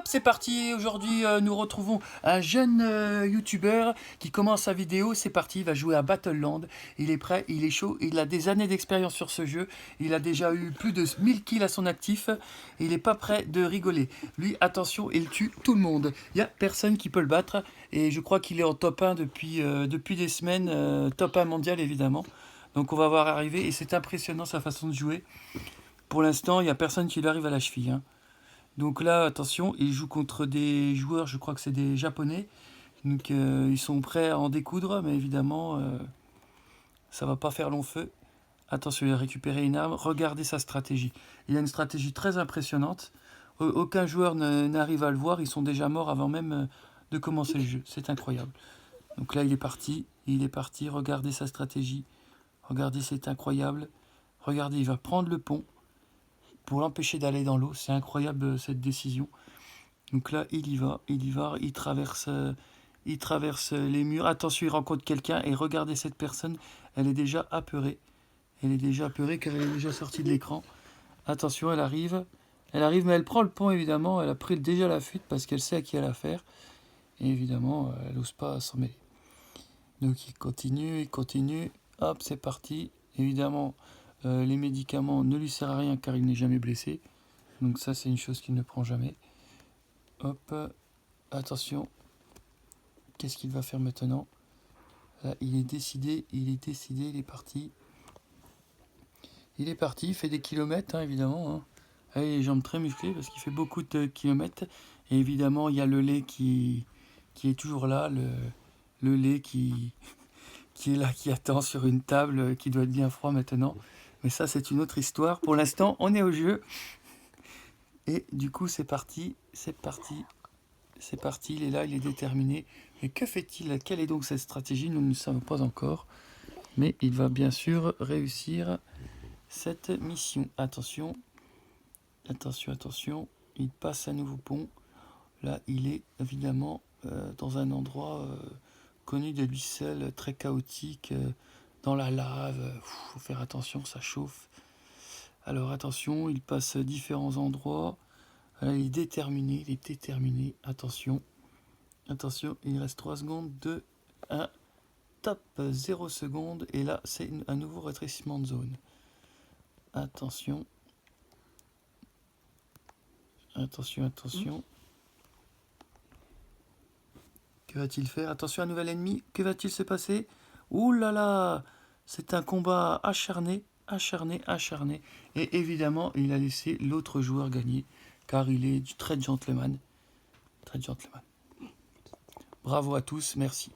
c'est parti. Aujourd'hui, nous retrouvons un jeune youtubeur qui commence sa vidéo. C'est parti, il va jouer à Battleland. Il est prêt, il est chaud, il a des années d'expérience sur ce jeu. Il a déjà eu plus de 1000 kills à son actif. Il n'est pas prêt de rigoler. Lui, attention, il tue tout le monde. Il n'y a personne qui peut le battre. Et je crois qu'il est en top 1 depuis des semaines. Top 1 mondial, évidemment. Donc on va voir arriver. Et c'est impressionnant sa façon de jouer. Pour l'instant, il n'y a personne qui lui arrive à la cheville, hein. Donc là, attention, il joue contre des joueurs, je crois que c'est des Japonais. Donc ils sont prêts à en découdre, mais évidemment, ça va pas faire long feu. Attention, il a récupéré une arme. Regardez sa stratégie. Il a une stratégie très impressionnante. Aucun joueur n'arrive à le voir. Ils sont déjà morts avant même de commencer le jeu. C'est incroyable. Donc là, il est parti. Il est parti. Regardez sa stratégie. Regardez, c'est incroyable. Regardez, il va prendre le pont pour l'empêcher d'aller dans l'eau. C'est incroyable cette décision. Donc là, il y va, il traverse les murs. Attention, il rencontre quelqu'un et regardez cette personne, elle est déjà apeurée. Elle est déjà apeurée car elle est déjà sortie de l'écran. Attention, elle arrive, mais elle prend le pont évidemment. Elle a pris déjà la fuite parce qu'elle sait à qui elle a affaire. Et évidemment, elle n'ose pas s'en mêler. Donc il continue. Hop, c'est parti. Évidemment, les médicaments ne lui servent à rien car il n'est jamais blessé. Donc ça, c'est une chose qu'il ne prend jamais. Hop, attention. Qu'est-ce qu'il va faire maintenant? Là, il est décidé, il est parti. Il est parti, il fait des kilomètres, hein, évidemment. Hein. Ah, il a les jambes très musclées parce qu'il fait beaucoup de kilomètres. Et évidemment, il y a le lait qui est toujours là, le lait qui est là, qui attend sur une table, qui doit être bien froid maintenant. Mais ça, c'est une autre histoire. Pour l'instant, on est au jeu. Et du coup, c'est parti, il est là, il est déterminé. Mais que fait-il? Quelle est donc cette stratégie? Nous ne le savons pas encore. Mais il va bien sûr réussir cette mission. Attention, attention. Il passe un nouveau pont. Là, il est évidemment dans un endroit connu de lui seul, très chaotique, dans la lave. Faut faire attention, ça chauffe. Alors attention, il passe différents endroits. Là, il est déterminé, Attention, il reste 3 secondes, 2, 1, top, 0 secondes. Et là, c'est un nouveau rétrécissement de zone. Attention. Que va-t-il faire? Attention, un nouvel ennemi. Que va-t-il se passer? Ouh là là! C'est un combat acharné. Et évidemment, il a laissé l'autre joueur gagner. Car il est très gentleman. Bravo à tous, merci.